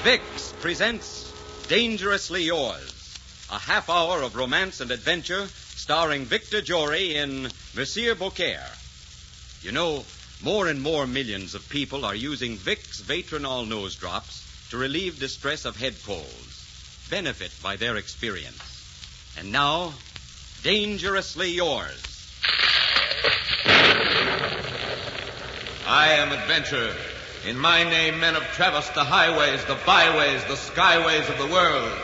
Vicks presents Dangerously Yours, a half hour of romance and adventure starring Victor Jory in Monsieur Beaucaire. You know, more and more millions of people are using Vicks Vatronol nose drops to relieve distress of head colds. Benefit by their experience. And now, Dangerously Yours. I am adventure. In my name, men have traversed the highways, the byways, the skyways of the world.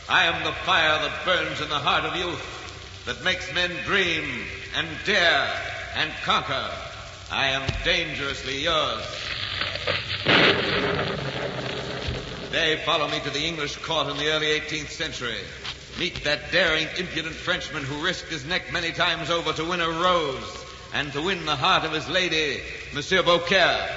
I am the fire that burns in the heart of youth, that makes men dream and dare and conquer. I am dangerously yours. They follow me to the English court in the early 18th century. Meet that daring, impudent Frenchman who risked his neck many times over to win a rose and to win the heart of his lady, Monsieur Beaucaire.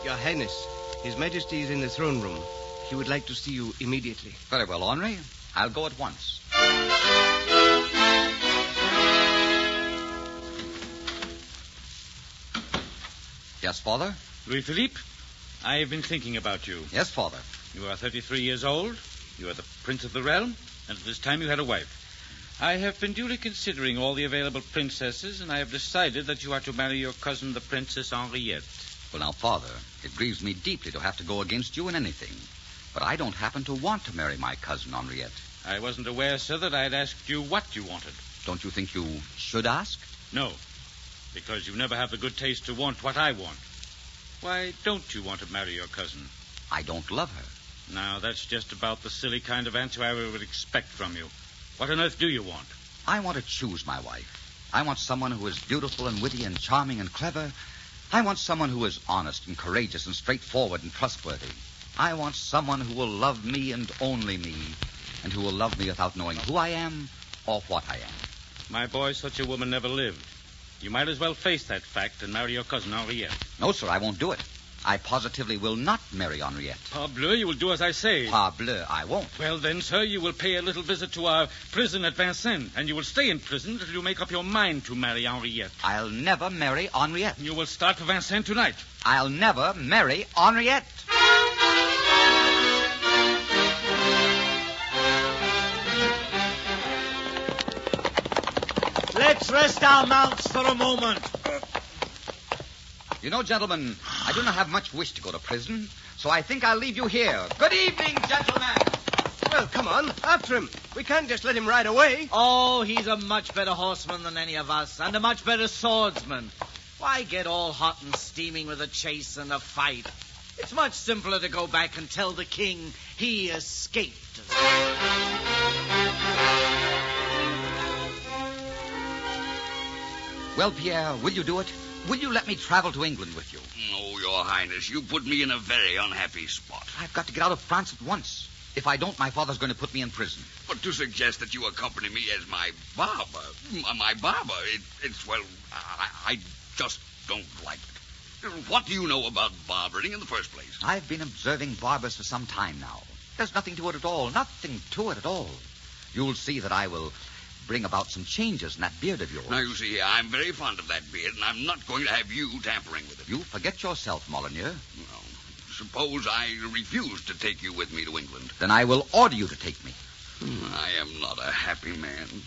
Your Highness, His Majesty is in the throne room. He would like to see you immediately. Very well, Henri. I'll go at once. Yes, Father? Louis-Philippe, I have been thinking about you. Yes, Father. You are 33 years old. You are the prince of the realm, and at this time you had a wife. I have been duly considering all the available princesses, and I have decided that you are to marry your cousin, the Princess Henriette. Well, now, Father, it grieves me deeply to have to go against you in anything. But I don't happen to want to marry my cousin Henriette. I wasn't aware, sir, that I had asked you what you wanted. Don't you think you should ask? No, because you never have the good taste to want what I want. Why don't you want to marry your cousin? I don't love her. Now, that's just about the silly kind of answer I would expect from you. What on earth do you want? I want to choose my wife. I want someone who is beautiful and witty and charming and clever. I want someone who is honest and courageous and straightforward and trustworthy. I want someone who will love me and only me, and who will love me without knowing who I am or what I am. My boy, such a woman never lived. You might as well face that fact and marry your cousin Henriette. No, sir, I won't do it. I positively will not marry Henriette. Parbleu, you will do as I say. Parbleu, I won't. Well, then, sir, you will pay a little visit to our prison at Vincennes, and you will stay in prison until you make up your mind to marry Henriette. I'll never marry Henriette. You will start for Vincennes tonight. I'll never marry Henriette. Let's rest our mounts for a moment. You know, gentlemen, I do not have much wish to go to prison, so I think I'll leave you here. Good evening, gentlemen. Well, come on, after him. We can't just let him ride away. Oh, he's a much better horseman than any of us, and a much better swordsman. Why get all hot and steaming with a chase and a fight? It's much simpler to go back and tell the king he escaped. Well, Pierre, will you do it? Will you let me travel to England with you? Oh, Your Highness, you put me in a very unhappy spot. I've got to get out of France at once. If I don't, my father's going to put me in prison. But to suggest that you accompany me as my barber, it's well, I just don't like it. What do you know about barbering in the first place? I've been observing barbers for some time now. There's nothing to it at all. Nothing to it at all. You'll see that I will bring about some changes in that beard of yours. Now, you see, I'm very fond of that beard, and I'm not going to have you tampering with it. You forget yourself, Molyneux. Well, suppose I refuse to take you with me to England. Then I will order you to take me. I am not a happy man.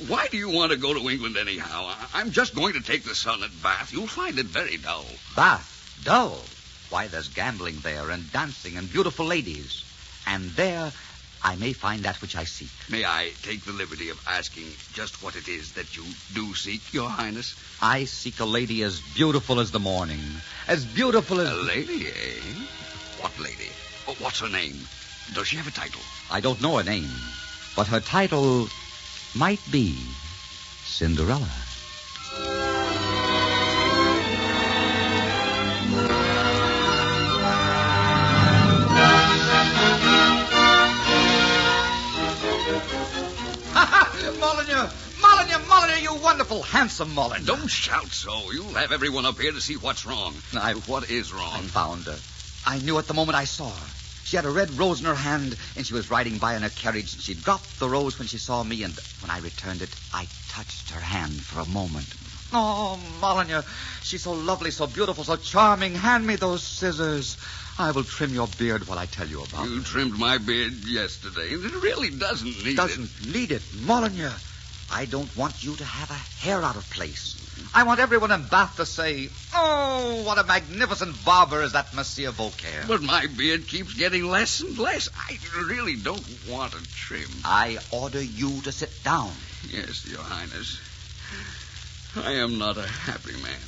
Why do you want to go to England anyhow? I'm just going to take the sun at Bath. You'll find it very dull. Bath? Dull? Why, there's gambling there and dancing and beautiful ladies. And there I may find that which I seek. May I take the liberty of asking just what it is that you do seek, Your Highness? I seek a lady as beautiful as the morning. As beautiful as... A lady, eh? What lady? What's her name? Does she have a title? I don't know her name, but her title might be Cinderella. Molyneux, you wonderful, handsome Molyneux. Don't shout so. You'll have everyone up here to see what's wrong. What is wrong? I found her. I knew at the moment I saw her. She had a red rose in her hand, and she was riding by in her carriage, and she dropped the rose when she saw me, and when I returned it, I touched her hand for a moment. Oh, Molyneux, she's so lovely, so beautiful, so charming. Hand me those scissors. I will trim your beard while I tell you about it. You trimmed my beard yesterday, and it really doesn't need Need it, Molyneux. I don't want you to have a hair out of place. I want everyone in Bath to say, oh, what a magnificent barber is that Monsieur Beaucaire. But my beard keeps getting less and less. I really don't want a trim. I order you to sit down. Yes, Your Highness. I am not a happy man.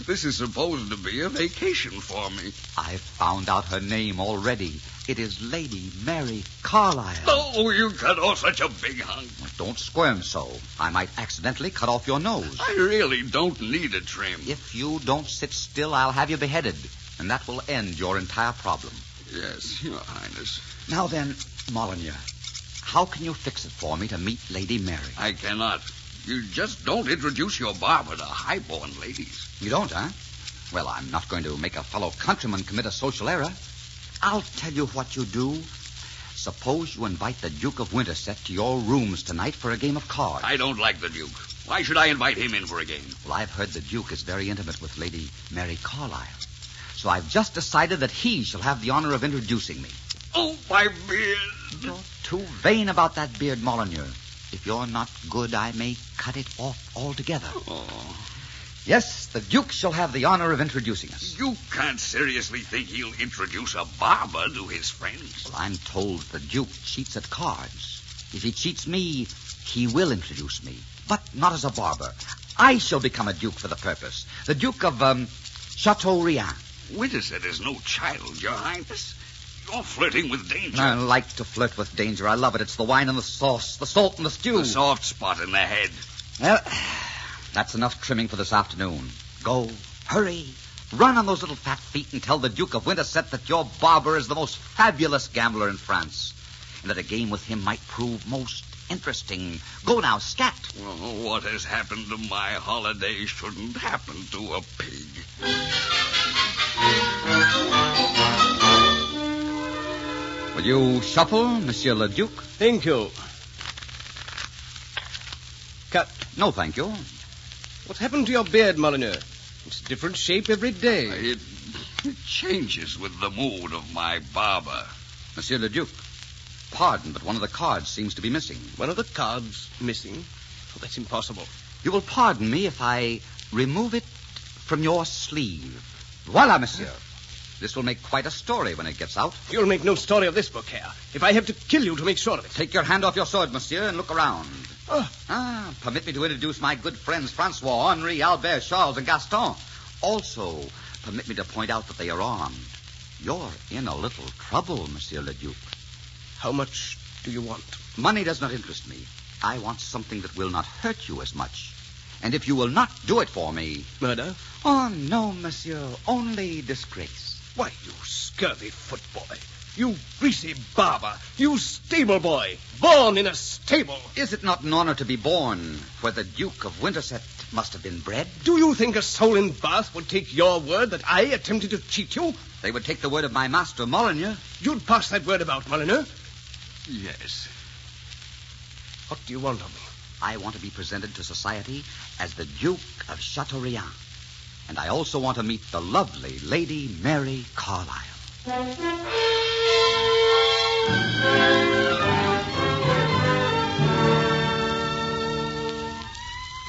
This is supposed to be a vacation for me. I've found out her name already. It is Lady Mary Carlisle. Oh, you cut off such a big hunk. Don't squirm so. I might accidentally cut off your nose. I really don't need a trim. If you don't sit still, I'll have you beheaded, and that will end your entire problem. Yes, Your Highness. Now then, Molyneux, how can you fix it for me to meet Lady Mary? I cannot. You just don't introduce your barber to high-born ladies. You don't, huh? Well, I'm not going to make a fellow countryman commit a social error. I'll tell you what you do. Suppose you invite the Duke of Winterset to your rooms tonight for a game of cards. I don't like the Duke. Why should I invite him in for a game? Well, I've heard the Duke is very intimate with Lady Mary Carlisle. So I've just decided that he shall have the honor of introducing me. Oh, my beard. You're too vain about that beard, Molyneux. If you're not good, I may cut it off altogether. Oh. Yes, the Duke shall have the honor of introducing us. You can't seriously think he'll introduce a barber to his friends? Well, I'm told the Duke cheats at cards. If he cheats me, he will introduce me. But not as a barber. I shall become a Duke for the purpose. The Duke of, Chateaubriand. Winterset is no child, Your Highness. You're flirting with danger. I like to flirt with danger. I love it. It's the wine and the sauce, the salt and the stew. The soft spot in the head. Well, that's enough trimming for this afternoon. Go, hurry, run on those little fat feet and tell the Duke of Winterset that your barber is the most fabulous gambler in France, and that a game with him might prove most interesting. Go now, scat. Oh, what has happened to my holiday shouldn't happen to a pig. Will you shuffle, Monsieur le Duc? Thank you. Cut. No, thank you. What's happened to your beard, Molyneux? It's a different shape every day. It changes with the mood of my barber. Monsieur le Duc, pardon, but one of the cards seems to be missing. One of the cards missing? Oh, that's impossible. You will pardon me if I remove it from your sleeve. Voila, monsieur. This will make quite a story when it gets out. You'll make no story of this, Beaucaire, if I have to kill you to make sure of it. Take your hand off your sword, monsieur, and look around. Oh. Permit me to introduce my good friends, Francois, Henri, Albert, Charles, and Gaston. Also, permit me to point out that they are armed. You're in a little trouble, Monsieur le Duc. How much do you want? Money does not interest me. I want something that will not hurt you as much. And if you will not do it for me... Murder? Oh, no, monsieur. Only disgrace. Why, you scurvy footboy. You greasy barber. You stable boy. Born in a stable. Is it not an honor to be born where the Duke of Winterset must have been bred? Do you think a soul in Bath would take your word that I attempted to cheat you? They would take the word of my master, Molyneux. You'd pass that word about, Molyneux? Yes. What do you want of me? I want to be presented to society as the Duke of Chateaubriand. And I also want to meet the lovely Lady Mary Carlisle.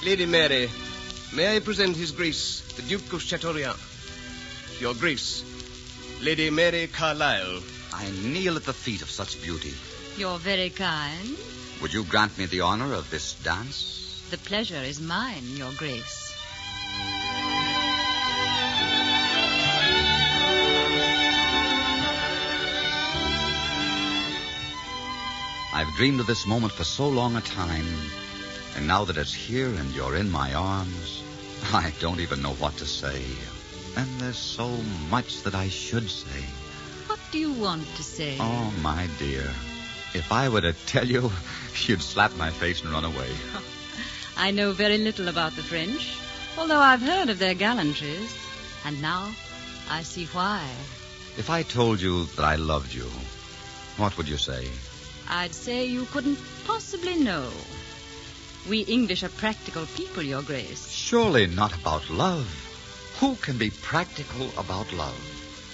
Lady Mary, may I present His Grace, the Duke of Chateaubriand? Your Grace, Lady Mary Carlisle. I kneel at the feet of such beauty. You're very kind. Would you grant me the honor of this dance? The pleasure is mine, Your Grace. I've dreamed of this moment for so long a time, and now that it's here and you're in my arms, I don't even know what to say. And there's so much that I should say. What do you want to say? Oh, my dear, if I were to tell you, you'd slap my face and run away. I know very little about the French, although I've heard of their gallantries. And now I see why. If I told you that I loved you, What would you say? I'd say you couldn't possibly know. We English are practical people, Your Grace. Surely not about love. Who can be practical about love?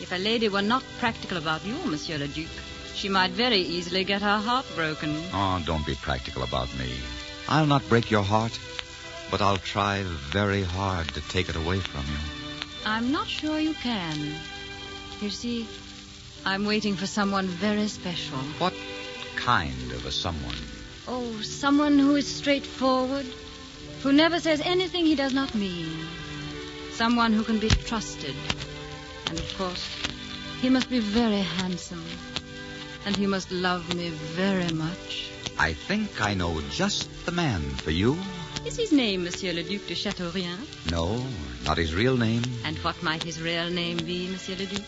If a lady were not practical about you, Monsieur le Duc, she might very easily get her heart broken. Oh, don't be practical about me. I'll not break your heart, but I'll try very hard to take it away from you. I'm not sure you can. You see, I'm waiting for someone very special. What kind of a someone? Oh, someone who is straightforward, who never says anything he does not mean. Someone who can be trusted. And, of course, he must be very handsome. And he must love me very much. I think I know just the man for you. Is his name Monsieur le Duc de Chateaubriand? No, not his real name. And what might his real name be, Monsieur le Duc?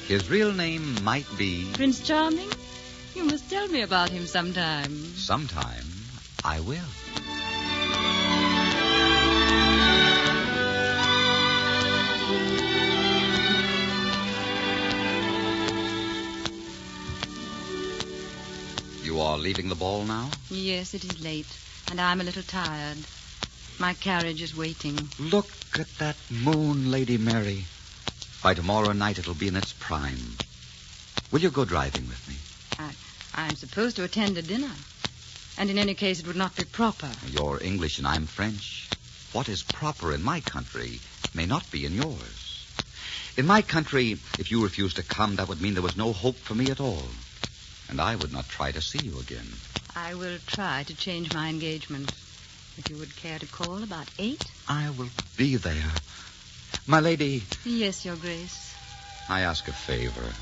His real name might be... Prince Charming? You must tell me about him sometime. Sometime I will. You are leaving the ball now? Yes, it is late, and I'm a little tired. My carriage is waiting. Look at that moon, Lady Mary. By tomorrow night it'll be in its prime. Will you go driving with me? I'm supposed to attend a dinner. And in any case, it would not be proper. You're English and I'm French. What is proper in my country may not be in yours. In my country, if you refused to come, that would mean there was no hope for me at all. And I would not try to see you again. I will try to change my engagement. If you would care to call about 8? I will be there. My lady... Yes, Your Grace. I ask a favor.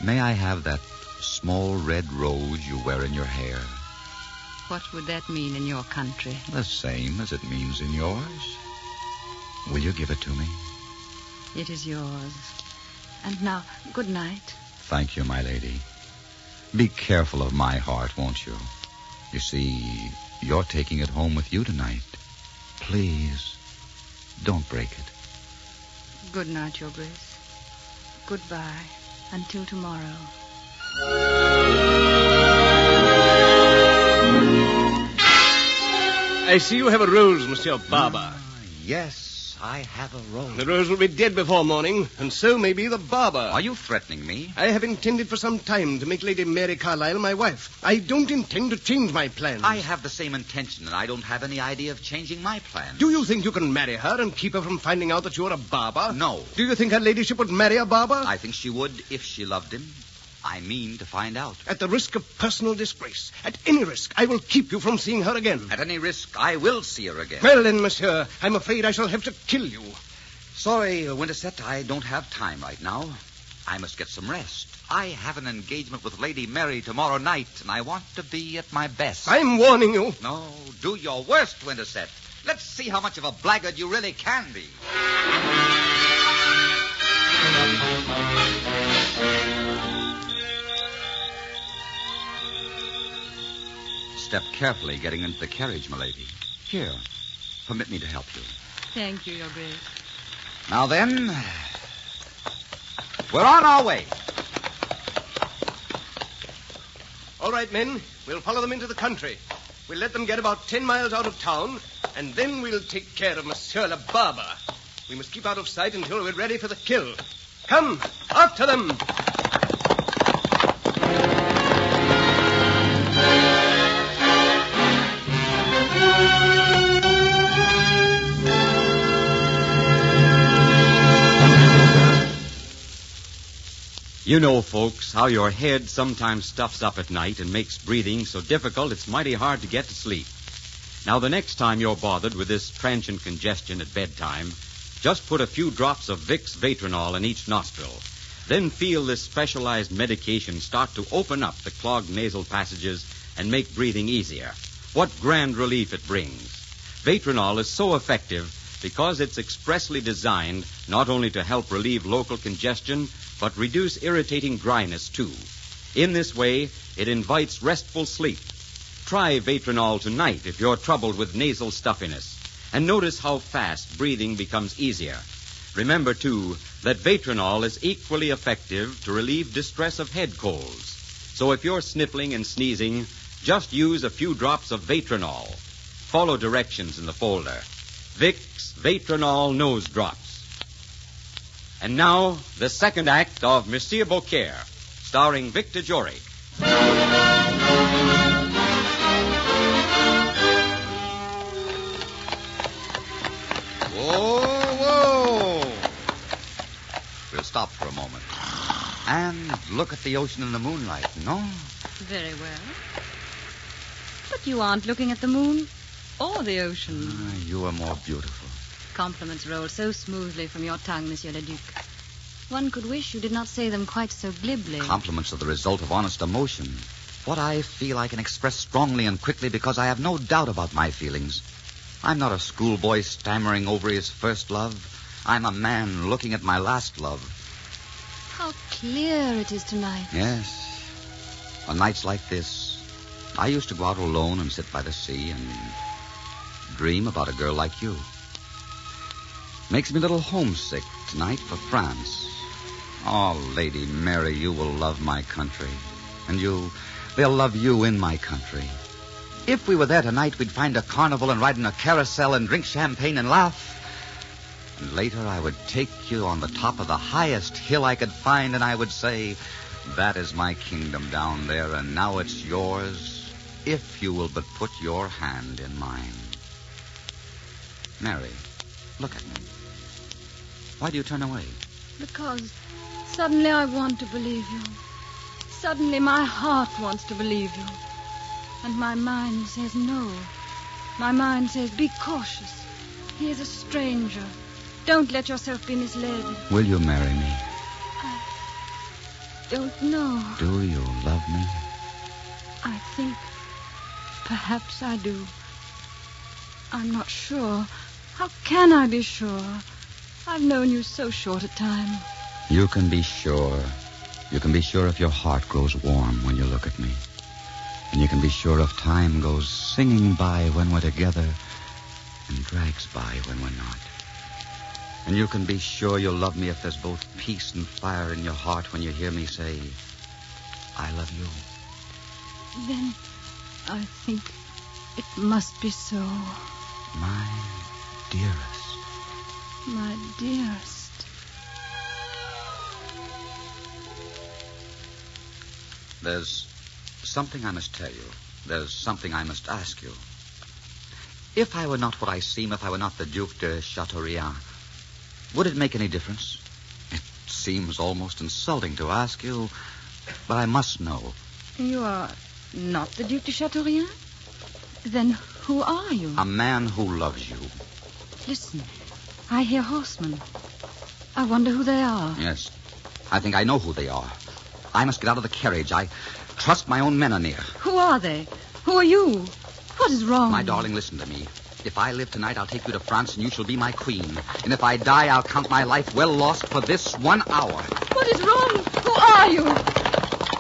May I have that small red rose you wear in your hair? What would that mean in your country? The same as it means in yours. Will you give it to me? It is yours. And now, good night. Thank you, my lady. Be careful of my heart, won't you? You see, you're taking it home with you tonight. Please, don't break it. Good night, Your Grace. Goodbye. Until tomorrow. I see you have a rose, Monsieur Barber. Yes, I have a rose. The rose will be dead before morning, and so may be the barber. Are you threatening me? I have intended for some time to make Lady Mary Carlyle my wife. I don't intend to change my plans. I have the same intention, and I don't have any idea of changing my plans. Do you think you can marry her and keep her from finding out that you're a barber? No. Do you think her ladyship would marry a barber? I think she would if she loved him. I mean to find out. At the risk of personal disgrace, at any risk, I will keep you from seeing her again. At any risk, I will see her again. Well then, monsieur, I'm afraid I shall have to kill you. Sorry, Winterset, I don't have time right now. I must get some rest. I have an engagement with Lady Mary tomorrow night, and I want to be at my best. I'm warning you. No, do your worst, Winterset. Let's see how much of a blackguard you really can be. Step carefully getting into the carriage, milady. Here, permit me to help you. Thank you, Your Grace. Now then, we're on our way. All right, men, we'll follow them into the country. We'll let them get about 10 miles out of town, and then we'll take care of Monsieur le Barber. We must keep out of sight until we're ready for the kill. Come, after them. You know, folks, how your head sometimes stuffs up at night and makes breathing so difficult it's mighty hard to get to sleep. Now, the next time you're bothered with this transient congestion at bedtime, just put a few drops of Vicks Vatronol in each nostril. Then feel this specialized medication start to open up the clogged nasal passages and make breathing easier. What grand relief it brings. Vatronol is so effective because it's expressly designed not only to help relieve local congestion, but reduce irritating dryness, too. In this way, it invites restful sleep. Try Vatronol tonight if you're troubled with nasal stuffiness, and notice how fast breathing becomes easier. Remember, too, that Vatronol is equally effective to relieve distress of head colds. So if you're sniffling and sneezing, just use a few drops of Vatronol. Follow directions in the folder. Vicks Vatronol Nose Drops. And now, the second act of Monsieur Beaucaire, starring Victor Jory. Whoa! We'll stop for a moment. And look at the ocean in the moonlight, no? Very well. But you aren't looking at the moon or the ocean. You are more beautiful. Compliments roll so smoothly from your tongue, Monsieur le Duc. One could wish you did not say them quite so glibly. Compliments are the result of honest emotion. What I feel I can express strongly and quickly because I have no doubt about my feelings. I'm not a schoolboy stammering over his first love. I'm a man looking at my last love. How clear it is tonight. Yes. On nights like this, I used to go out alone and sit by the sea and dream about a girl like you. Makes me a little homesick tonight for France. Oh, Lady Mary, you will love my country. And they'll love you in my country. If we were there tonight, we'd find a carnival and ride in a carousel and drink champagne and laugh. And later I would take you on the top of the highest hill I could find, and I would say, that is my kingdom down there, and now it's yours, if you will but put your hand in mine. Mary, look at me. Why do you turn away? Because suddenly I want to believe you. Suddenly my heart wants to believe you. And my mind says no. My mind says, be cautious. He is a stranger. Don't let yourself be misled. Will you marry me? I don't know. Do you love me? I think perhaps I do. I'm not sure. How can I be sure? I've known you so short a time. You can be sure. You can be sure if your heart grows warm when you look at me. And you can be sure if time goes singing by when we're together and drags by when we're not. And you can be sure you'll love me if there's both peace and fire in your heart when you hear me say, I love you. Then I think it must be so. My dearest. My dearest. There's something I must tell you. There's something I must ask you. If I were not what I seem, if I were not the Duc de Chateaubriand, would it make any difference? It seems almost insulting to ask you, but I must know. You are not the Duc de Chateaubriand? Then who are you? A man who loves you. Listen, I hear horsemen. I wonder who they are. Yes, I think I know who they are. I must get out of the carriage. I trust my own men are near. Who are they? Who are you? What is wrong? My darling, listen to me. If I live tonight, I'll take you to France and you shall be my queen. And if I die, I'll count my life well lost for this 1 hour. What is wrong? Who are you?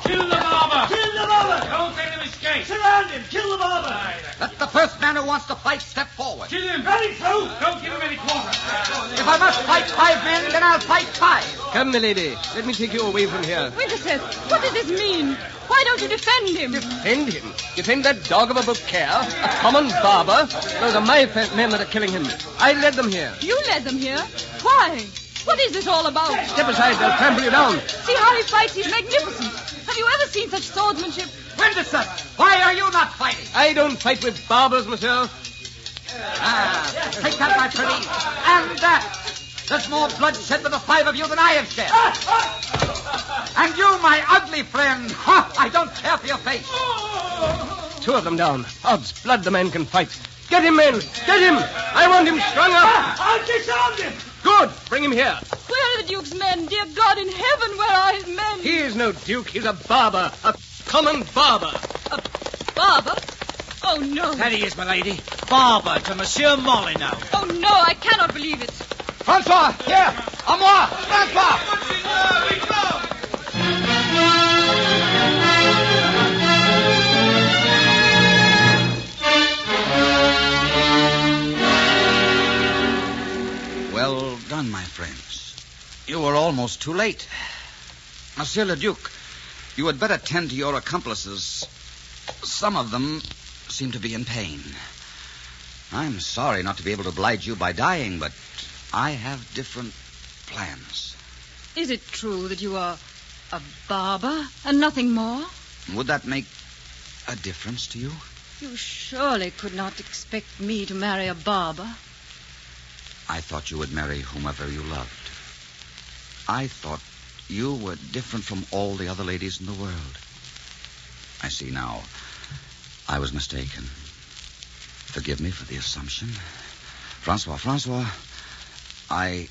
Kill the barber! Kill the barber! Don't let him escape! Surround him! Kill the barber! Let the first man who wants to fight step forward. Kill him! Running through! Don't give him any quarter! If I must fight 5 men, then I'll fight 5. Come, milady. Let me take you away from here. Winterset, what does this mean? Why don't you defend him? Defend him? Defend that dog of a Beaucaire? A common barber? Those are my men that are killing him. I led them here. You led them here? Why? What is this all about? Step aside, they'll trample you down. See how he fights. He's magnificent. Have you ever seen such swordsmanship? Winterset, why are you not fighting? I don't fight with barbers, monsieur. Take that, my pretty. And that. There's more blood shed with the 5 of you than I have shed. And you, my ugly friend. I don't care for your face. 2 of them down. Odds blood, the man can fight. Get him, men. Get him. I want him strung up. I'll disarm him! Good. Bring him here. Where are the Duke's men? Dear God in heaven, where are his men? He is no duke. He's a barber. A common barber. A barber? Oh, no. That he is, my lady. Barber to Monsieur Molyneux. Oh, no, I cannot believe it. Francois, here. À moi. Francois. Well done, my friends. You were almost too late. Monsieur le Duc, You had better tend to your accomplices. Some of them seem to be in pain. I'm sorry not to be able to oblige you by dying, but I have different plans. Is it true that you are a barber and nothing more? Would that make a difference to you? You surely could not expect me to marry a barber. I thought you would marry whomever you loved. I thought you were different from all the other ladies in the world. I see now. I was mistaken. Forgive me for the assumption. Francois, I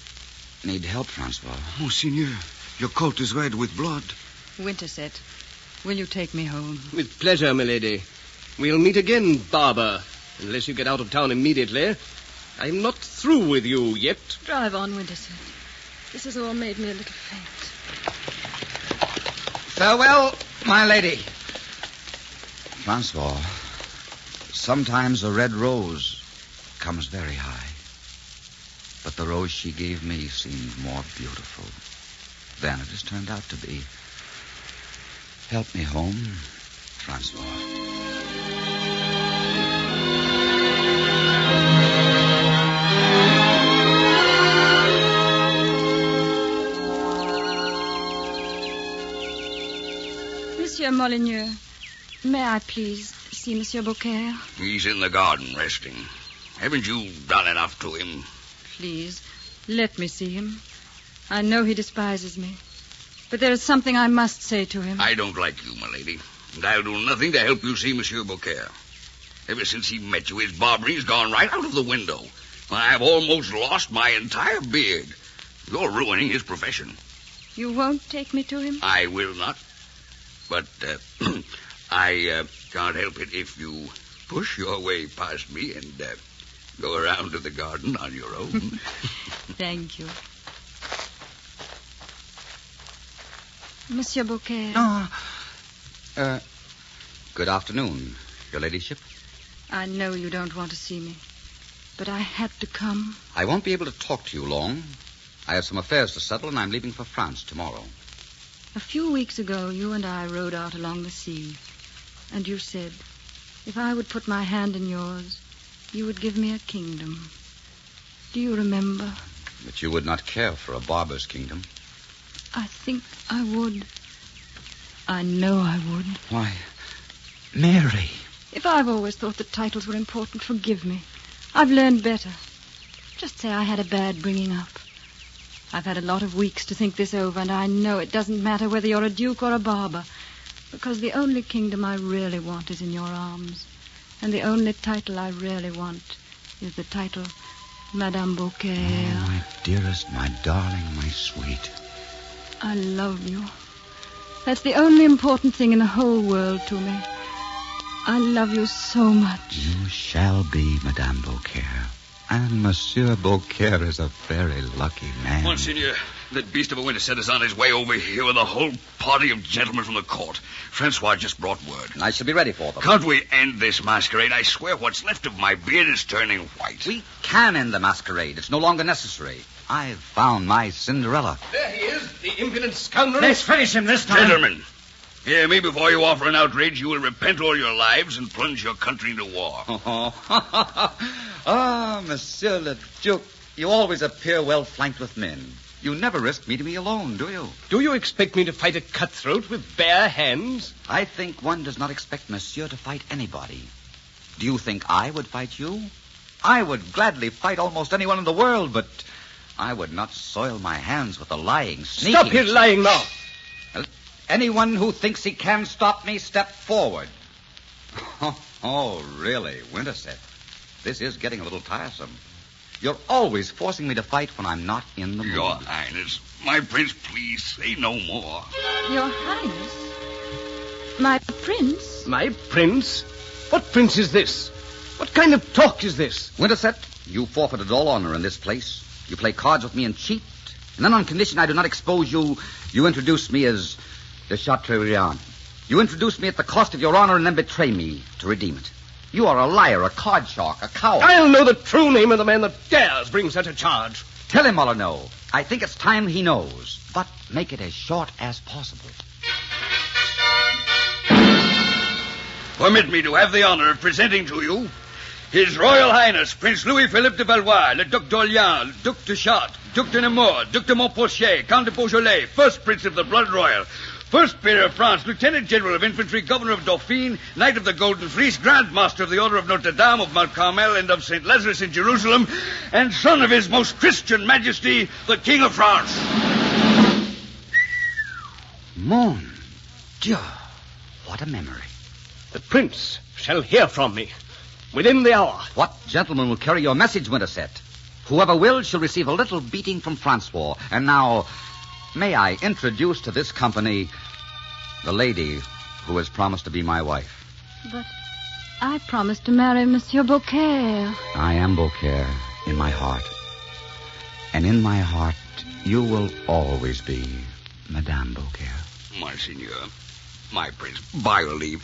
need help, Francois. Monseigneur, your coat is red with blood. Winterset, will you take me home? With pleasure, milady. We'll meet again, barber, unless you get out of town immediately. I'm not through with you yet. Drive on, Winterset. This has all made me a little faint. Farewell, my lady. Francois, sometimes a red rose comes very high. But the rose she gave me seemed more beautiful than it has turned out to be. Help me home, Francois. Monsieur Molyneux, may I please see Monsieur Beaucaire? He's in the garden resting. Haven't you done enough to him? Please, let me see him. I know he despises me. But there is something I must say to him. I don't like you, my lady. And I'll do nothing to help you see Monsieur Beaucaire. Ever since he met you, his barbering's gone right out of the window. I've almost lost my entire beard. You're ruining his profession. You won't take me to him? I will not. But I can't help it if you push your way past me and go around to the garden on your own. Thank you. Monsieur Beaucaire. Good afternoon, your ladyship. I know you don't want to see me, but I had to come. I won't be able to talk to you long. I have some affairs to settle, and I'm leaving for France tomorrow. A few weeks ago, you and I rode out along the sea, and you said, if I would put my hand in yours, you would give me a kingdom. Do you remember? But you would not care for a barber's kingdom. I think I would. I know I would. Why, Mary. If I've always thought that titles were important, forgive me. I've learned better. Just say I had a bad bringing up. I've had a lot of weeks to think this over, and I know it doesn't matter whether you're a duke or a barber, because the only kingdom I really want is in your arms, and the only title I really want is the title Madame Beaucaire. Oh, my dearest, my darling, my sweet. I love you. That's the only important thing in the whole world to me. I love you so much. You shall be Madame Beaucaire. And Monsieur Beaucaire is a very lucky man. Monseigneur, that beast of a Winterset is on his way over here with a whole party of gentlemen from the court. Francois just brought word. I shall be ready for them. Can't we end this masquerade? I swear what's left of my beard is turning white. We can end the masquerade. It's no longer necessary. I've found my Cinderella. There he is, the impudent scoundrel. Let's finish him this time. Gentlemen, hear me before you offer an outrage. You will repent all your lives and plunge your country into war. Monsieur le Duc, you always appear well flanked with men. You never risk meeting me alone, do you? Do you expect me to fight a cutthroat with bare hands? I think one does not expect Monsieur to fight anybody. Do you think I would fight you? I would gladly fight almost anyone in the world, but I would not soil my hands with a lying, sneaking... Stop his lying now. Anyone who thinks he can stop me, step forward. Oh, really, Winterset. This is getting a little tiresome. You're always forcing me to fight when I'm not in the mood. Your Highness, my prince, please say no more. Your Highness? My prince? My prince? What prince is this? What kind of talk is this? Winterset, you forfeited all honor in this place. You play cards with me and cheat. And then on condition I do not expose you, you introduce me as de Chateaubriand. You introduce me at the cost of your honor and then betray me to redeem it. You are a liar, a card shark, a coward. I'll know the true name of the man that dares bring such a charge. Tell him, Molyneux. I think it's time he knows. But make it as short as possible. permit me to have the honor of presenting to you His Royal Highness Prince Louis-Philippe de Valois, le Duc d'Orléans, le Duc de Chartres, Duc de Nemours, Duc de Montpensier, Count de Beaujolais, first Prince of the Blood Royal, First Peer of France, Lieutenant General of Infantry, Governor of Dauphine, Knight of the Golden Fleece, Grand Master of the Order of Notre Dame, of Mount Carmel, and of St. Lazarus in Jerusalem, and son of His Most Christian Majesty, the King of France. Mon Dieu, what a memory. The prince shall hear from me within the hour. What gentleman will carry your message, Winterset? Whoever will shall receive a little beating from Francois. And now, may I introduce to this company the lady who has promised to be my wife. But I promised to marry Monsieur Beaucaire. I am Beaucaire in my heart. And in my heart, you will always be Madame Beaucaire. Monseigneur, my prince, by your leave,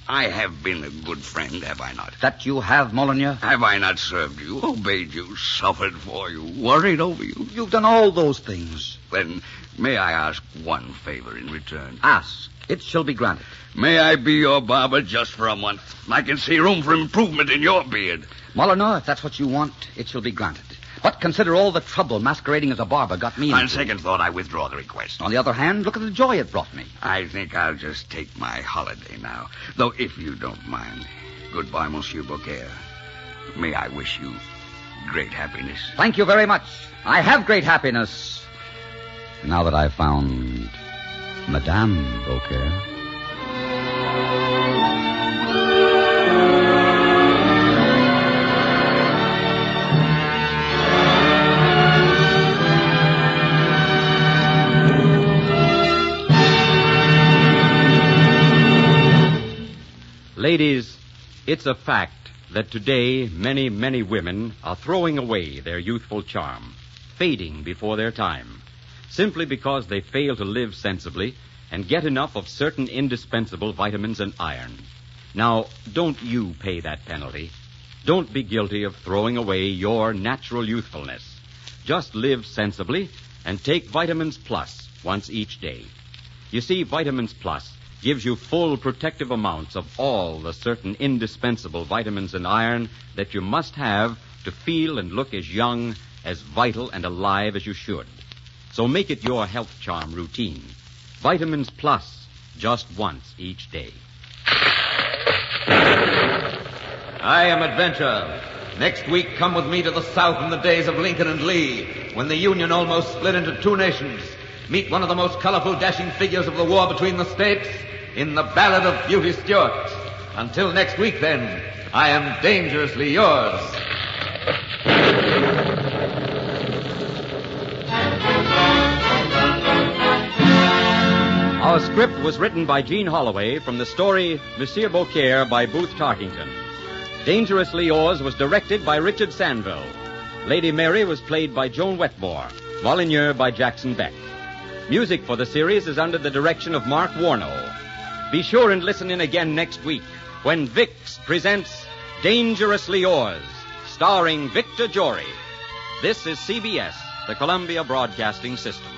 I have been a good friend, have I not? That you have, Molyneux? Have I not served you, obeyed you, suffered for you, worried over you? You've done all those things. Then may I ask one favor in return? Ask. It shall be granted. May I be your barber just for a month? I can see room for improvement in your beard. Molyneux, if that's what you want, it shall be granted. But consider all the trouble masquerading as a barber got me into. On second thought, I withdraw the request. On the other hand, look at the joy it brought me. I think I'll just take my holiday now. Though, if you don't mind, goodbye, Monsieur Beaucaire. May I wish you great happiness. Thank you very much. I have great happiness. Now that I've found Madame Beaucaire. Ladies, it's a fact that today many, many women are throwing away their youthful charm, fading before their time, simply because they fail to live sensibly and get enough of certain indispensable vitamins and iron. Now, don't you pay that penalty. Don't be guilty of throwing away your natural youthfulness. Just live sensibly and take Vitamins Plus once each day. You see, Vitamins Plus gives you full protective amounts of all the certain indispensable vitamins and iron that you must have to feel and look as young, as vital, and alive as you should. So make it your health charm routine. Vitamins Plus, just once each day. I am Adventure. Next week, come with me to the South in the days of Lincoln and Lee, when the Union almost split into two nations. Meet one of the most colorful, dashing figures of the war between the states in the Ballad of Beauty Stewart. Until next week, then, I am dangerously yours. Our script was written by Jean Holloway from the story Monsieur Beaucaire by Booth Tarkington. Dangerously Yours was directed by Richard Sanville. Lady Mary was played by Joan Wetmore. Molyneux by Jackson Beck. Music for the series is under the direction of Mark Warnow. Be sure and listen in again next week when Vicks presents Dangerously Yours, starring Victor Jory. This is CBS, the Columbia Broadcasting System.